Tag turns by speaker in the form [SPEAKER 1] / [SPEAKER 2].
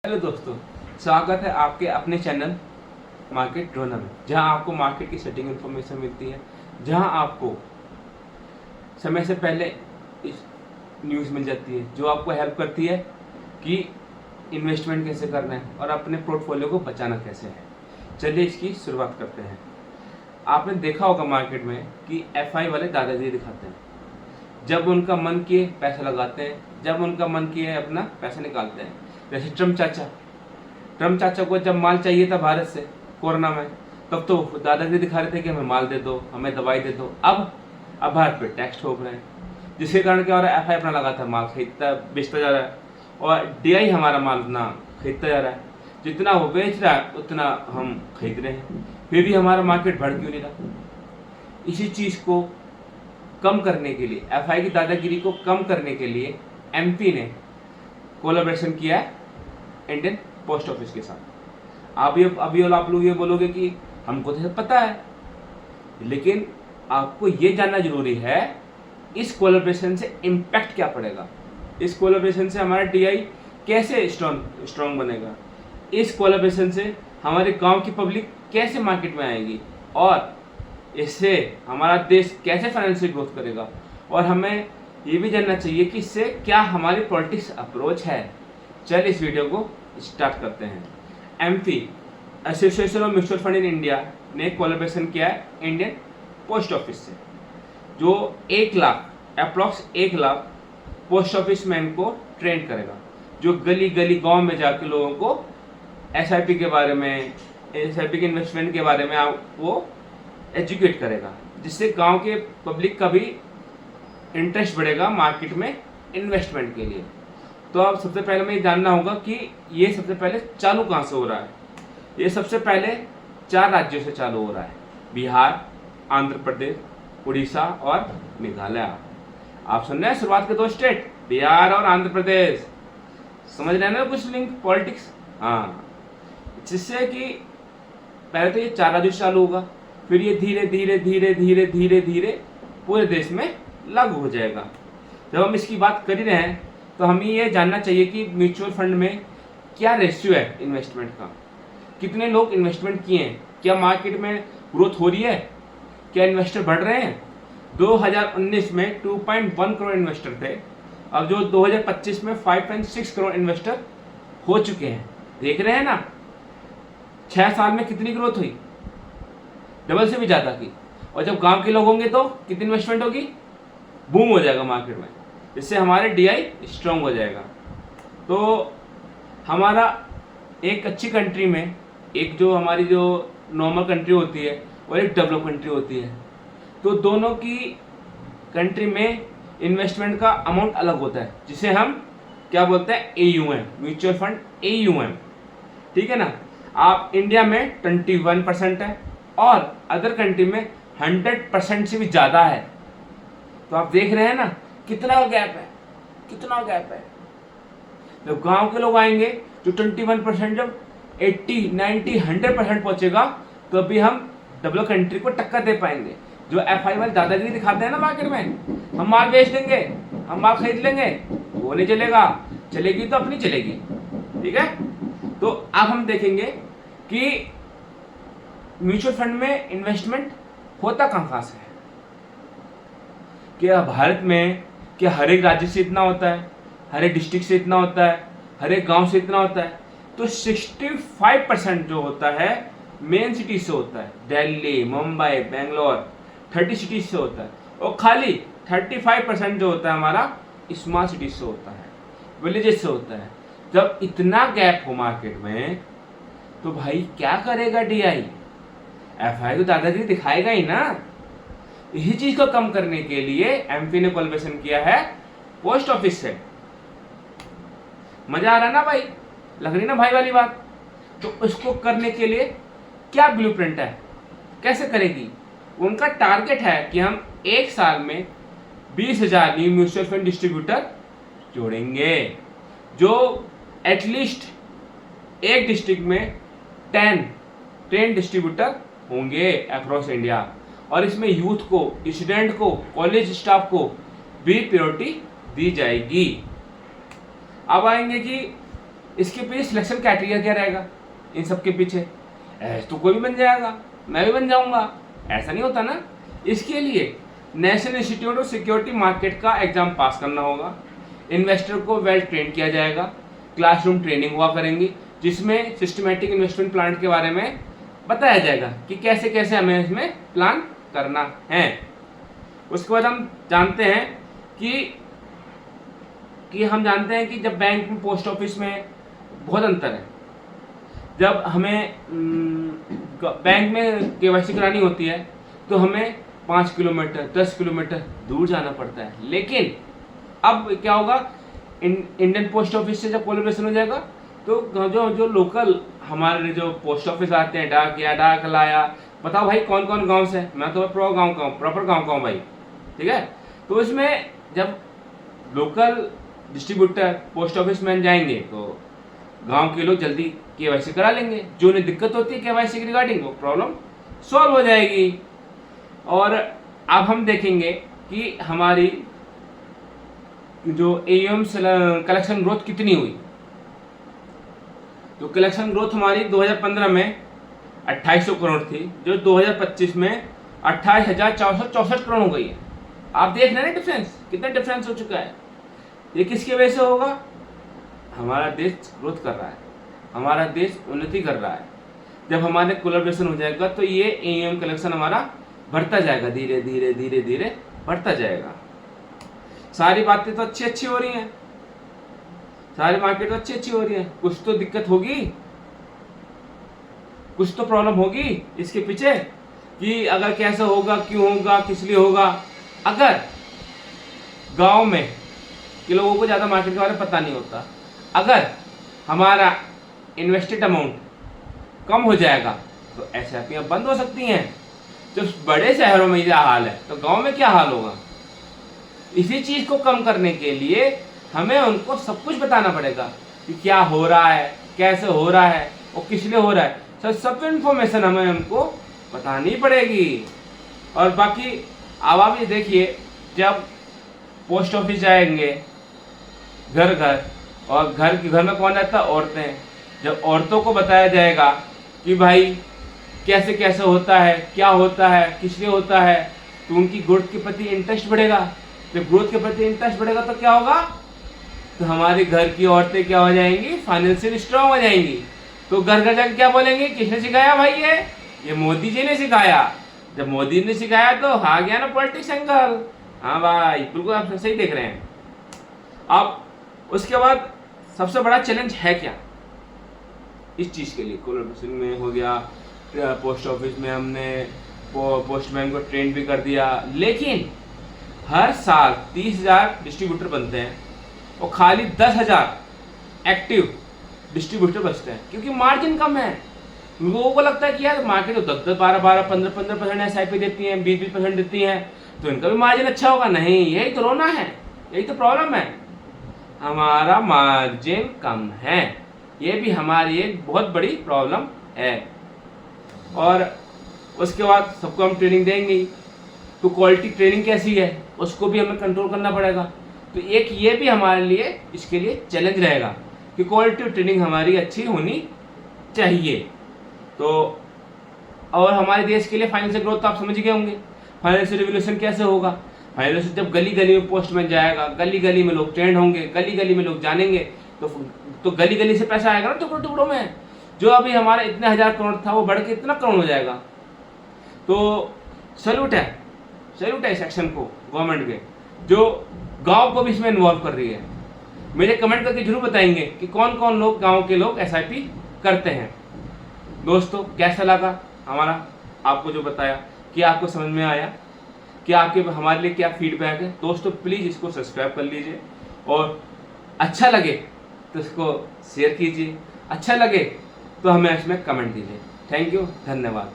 [SPEAKER 1] Hello दोस्तों, स्वागत है आपके अपने चैनल मार्केट ड्रोनर में, जहां आपको मार्केट की सेटिंग इन्फॉर्मेशन मिलती है, जहां आपको समय से पहले इस न्यूज़ मिल जाती है जो आपको हेल्प करती है कि इन्वेस्टमेंट कैसे करना है और अपने पोर्टफोलियो को बचाना कैसे है। चलिए इसकी शुरुआत करते हैं। आपने देखा होगा मार्केट में कि एफआई वाले दादागिरी दिखाते हैं। जब उनका मन किए पैसा लगाते हैं, जब उनका मन किए अपना पैसा निकालते हैं। जैसे ट्रम्प चाचा को जब माल चाहिए था भारत से कोरोना में, तब तो दादागिरी दिखा रहे थे कि हमें माल दे दो, हमें दवाई दे दो। अब भारत पे टैक्स ठोक रहे हैं, जिसके कारण क्या हो रहा है, एफआई अपना लगाता माल खरीदता बेचता जा रहा है और डीआई हमारा माल ना खरीदता जा रहा है। जितना वो बेच रहा है उतना हम खरीद रहे हैं, फिर भी हमारा मार्केट बढ़ क्यों नहीं रहा। इसी चीज़ को कम करने के लिए, एफआई की दादागिरी को कम करने के लिए एमपी ने कोलैबोरेशन किया है इंडियन पोस्ट ऑफिस के साथ। अभी आप लोग ये बोलोगे कि हमको तो पता है, लेकिन आपको ये जानना जरूरी है इस कोलैबोरेशन से इम्पैक्ट क्या पड़ेगा, इस कोलैबोरेशन से हमारा डीआई कैसे स्ट्रॉन्ग बनेगा, इस कोलैबोरेशन से हमारे गांव की पब्लिक कैसे मार्केट में आएगी और इससे हमारा देश कैसे फाइनेंशियल ग्रोथ करेगा। और हमें ये भी जानना चाहिए कि इससे क्या हमारी पॉलिटिक्स अप्रोच है। चल इस वीडियो को स्टार्ट करते हैं। MP association of mutual fund in India ने कोलैबोरेशन किया है इंडियन पोस्ट ऑफिस से, जो 1 lakh approx 1 lakh post office man को ट्रेन करेगा, जो गली गली गांव में जाके लोगों को एसआईपी के बारे में, एसआईपी के इन्वेस्टमेंट के बारे में वो एजुकेट करेगा, जिससे गांव के पब्लिक का भी इंटरेस्ट बढ़ेगा मार्केट में इन्वेस्टमेंट के लिए। तो अब सबसे पहले हमें जानना होगा कि ये सबसे पहले चालू कहाँ से हो रहा है। ये सबसे पहले 4 राज्यों से चालू हो रहा है, बिहार, आंध्र प्रदेश, उड़ीसा और मेघालय। आप सुन रहे हैं शुरुआत के 2 स्टेट, बिहार और आंध्र प्रदेश। समझ रहे हैं ना कुछ लिंक पॉलिटिक्स। हाँ, जिससे कि पहले तो ये 4 राज्यों से चालू होगा, फिर ये धीरे धीरे धीरे धीरे धीरे धीरे पूरे देश में लागू हो जाएगा। जब हम इसकी बात कर ही रहे हैं तो हमें ये जानना चाहिए कि म्यूचुअल फंड में क्या रेशियो है इन्वेस्टमेंट का, कितने लोग इन्वेस्टमेंट किए हैं, क्या मार्केट में ग्रोथ हो रही है, क्या इन्वेस्टर बढ़ रहे हैं। 2019 में 2.1 करोड़ इन्वेस्टर थे, अब जो 2025 में 5.6 करोड़ इन्वेस्टर हो चुके हैं। देख रहे हैं ना, 6 साल में कितनी ग्रोथ हुई, डबल से भी ज़्यादा की। और जब गांव के लोग होंगे तो कितनी इन्वेस्टमेंट होगी, बूम हो जाएगा मार्केट में, जिससे हमारे डीआई स्ट्रांग हो जाएगा। तो हमारा एक अच्छी कंट्री में, एक जो हमारी जो नॉर्मल कंट्री होती है और एक डेवलप कंट्री होती है, तो दोनों की कंट्री में इन्वेस्टमेंट का अमाउंट अलग होता है, जिसे हम क्या बोलते हैं, एयूएम, म्यूचुअल फंड एयूएम। ठीक है ना। आप इंडिया में 21% है और अदर कंट्री में 100% से भी ज़्यादा है। तो आप देख रहे हैं ना कितना गैप है, कितना गैप है। जब गांव के लोग आएंगे जो 21%, जब 80, 90, 100% पहुंचेगा तो अभी हम डेवलप कंट्री को टक्कर दे पाएंगे। जो एफआई वाले दादागिरी दिखाते हैं ना मार्केट में, हम माल बेच देंगे, हम माल खरीद लेंगे, वो नहीं चलेगा। चलेगी तो अपनी चलेगी। ठीक है। तो अब हम देखेंगे कि म्यूचुअल फंड में इन्वेस्टमेंट होता कहाँ से है। क्या भारत में क्या हर एक राज्य से इतना होता है, हर एक डिस्ट्रिक्ट से इतना होता है, हर एक गांव से इतना होता है। तो 65% जो होता है मेन सिटी से होता है, दिल्ली, मुंबई, बेंगलोर, 30 सिटीज से होता है। और खाली 35% जो होता है हमारा स्मॉल सिटीज से होता है, विलेजेस से होता है। जब इतना गैप हो मार्केट में तो भाई क्या करेगा डीआई, एफआई तो दादागिरी दिखाएगा ही ना। इसी चीज को कम करने के लिए एमपी ने कोलैबोरेशन किया है पोस्ट ऑफिस से। मजा आ रहा ना भाई, लग रही ना भाई वाली बात। तो उसको करने के लिए क्या ब्लूप्रिंट है, कैसे करेगी। उनका टारगेट है कि हम 1 साल में 20,000 न्यू म्यूचुअल फंड डिस्ट्रीब्यूटर जोड़ेंगे, जो एटलीस्ट एक डिस्ट्रिक्ट में 10 डिस्ट्रीब्यूटर होंगे अक्रॉस इंडिया। और इसमें यूथ को, स्टूडेंट को, कॉलेज स्टाफ को भी प्रायोरिटी दी जाएगी। अब आएंगे कि इसके पीछे सिलेक्शन क्राइटेरिया क्या रहेगा, इन सब के पीछे तो कोई भी बन जाएगा, मैं भी बन जाऊंगा, ऐसा नहीं होता ना। इसके लिए national institute of security market का एग्जाम पास करना होगा, इन्वेस्टर को वेल ट्रेन किया जाएगा, क्लासरूम ट्रेनिंग हुआ करेंगी जिसमें सिस्टमेटिक इन्वेस्टमेंट प्लान के बारे में बताया जाएगा कि कैसे कैसे हमें इसमें प्लान करना है। उसके बाद हम जानते हैं कि जब बैंक में पोस्ट ऑफिस में बहुत अंतर है। जब हमें बैंक में केवाईसी करानी होती है तो हमें 5 किलोमीटर 10 किलोमीटर दूर जाना पड़ता है, लेकिन अब क्या होगा, इंडियन पोस्ट ऑफिस से जब कोलैबोरेशन हो जाएगा तो जो लोकल हमारे जो पोस्ट ऑफिस आते हैं, डाक लाया, बताओ भाई कौन कौन गांव से, मैं तो प्रॉपर गांव का हूँ भाई, ठीक है। तो इसमें जब लोकल डिस्ट्रीब्यूटर पोस्ट ऑफिस में जाएंगे तो गांव के लोग जल्दी केवाईसी करा लेंगे, जो उन्हें दिक्कत होती है केवाईसी की रिगार्डिंग वो प्रॉब्लम सॉल्व हो जाएगी। और अब हम देखेंगे कि हमारी जो एएम कलेक्शन ग्रोथ कितनी हुई। तो कलेक्शन ग्रोथ हमारी 2015 में 2800 करोड़ थी, जो 2025 में 28,464 करोड़ हो गई है। आप देख रहे हैं डिफरेंस, कितना डिफरेंस हो चुका है। ये किसकी वजह से होगा, हमारा देश ग्रोथ कर रहा है, हमारा देश उन्नति कर रहा है। जब हमारे कोलैबोरेशन हो जाएगा तो ये एएम कलेक्शन हमारा बढ़ता जाएगा, धीरे धीरे धीरे धीरे बढ़ता जाएगा। सारी बातें तो अच्छी हो रही हैं, सारी मार्केट तो अच्छी हो रही है, कुछ तो दिक्कत होगी, कुछ तो प्रॉब्लम होगी इसके पीछे कि अगर कैसे होगा, क्यों होगा, किस लिए होगा। अगर गांव में के लोगों को ज़्यादा मार्केट के बारे में पता नहीं होता, अगर हमारा इन्वेस्टेड अमाउंट कम हो जाएगा तो एसआईपी बंद हो सकती हैं। जब बड़े शहरों में यह हाल है तो गांव में क्या हाल होगा। इसी चीज़ को कम करने के लिए हमें उनको सब कुछ बताना पड़ेगा कि क्या हो रहा है, कैसे हो रहा है और किस लिए हो रहा है। सब इन्फॉर्मेशन हमें उनको बतानी पड़ेगी। और बाकी अब आप ये देखिए, जब पोस्ट ऑफिस जाएंगे घर घर, और घर में कौन रहता है, औरतें। जब औरतों को बताया जाएगा कि भाई कैसे कैसे होता है, क्या होता है, किस लिए होता है, तो उनकी ग्रोथ के प्रति इंटरेस्ट बढ़ेगा। जब ग्रोथ के प्रति इंटरेस्ट बढ़ेगा तो क्या होगा, तो हमारे घर की औरतें क्या हो जाएंगी, फाइनेंशियल स्ट्रांग हो जाएंगी। तो घर घर जाकर क्या बोलेंगे, किसने सिखाया भाई, ये मोदी जी ने सिखाया। जब मोदी ने सिखाया तो आ गया ना पॉलिटिक्स एंगल। हाँ भाई, बिल्कुल आप सही देख रहे हैं। अब उसके बाद सबसे बड़ा चैलेंज है क्या इस चीज़ के लिए, कोलैबोरेशन में हो गया, पोस्ट ऑफिस में हमने पोस्टमैन को ट्रेन भी कर दिया, लेकिन हर साल 30,000 डिस्ट्रीब्यूटर बनते हैं और खाली 10,000 एक्टिव डिस्ट्रीब्यूटर बचते हैं, क्योंकि मार्जिन कम है। लोगों को लगता है कि यार मार्केट तो 10-10, 12-12, 15-15% एसआईपी देती हैं, 20-20% देती हैं, तो इनका भी मार्जिन अच्छा होगा। नहीं, यही तो रोना है, यही तो प्रॉब्लम है, हमारा मार्जिन कम है। ये भी हमारी एक बहुत बड़ी प्रॉब्लम है। और उसके बाद सबको हम ट्रेनिंग देंगे, तो क्वालिटी ट्रेनिंग कैसी है उसको भी हमें कंट्रोल करना पड़ेगा। तो एक ये भी हमारे लिए, इसके लिए चैलेंज रहेगा कि क्वालिटी ट्रेनिंग हमारी अच्छी होनी चाहिए। तो और हमारे देश के लिए फाइनेंशियल ग्रोथ तो आप समझ गए होंगे, फाइनेंशियल रिवोल्यूशन कैसे होगा। फाइनेंशियल जब गली गली में पोस्टमैन जाएगा, गली गली में लोग ट्रेंड होंगे, गली गली में लोग जानेंगे, तो गली गली से पैसा आएगा ना टुकड़ों टुकड़ों में। जो अभी हमारा इतने 1,000 करोड़ था वो बढ़ के इतना करोड़ हो जाएगा। तो सैल्यूट है इस एक्शन को गवर्नमेंट के, जो गांव को भी इसमें इन्वॉल्व कर रही है। मेरे कमेंट करके जरूर बताएंगे कि कौन कौन लोग, गांव के लोग एसआईपी करते हैं। दोस्तों, कैसा लगा हमारा आपको जो बताया, कि आपको समझ में आया, कि आपके हमारे लिए क्या फीडबैक है। दोस्तों प्लीज़ इसको सब्सक्राइब कर लीजिए, और अच्छा लगे तो इसको शेयर कीजिए, अच्छा लगे तो हमें इसमें कमेंट दीजिए। थैंक यू, धन्यवाद।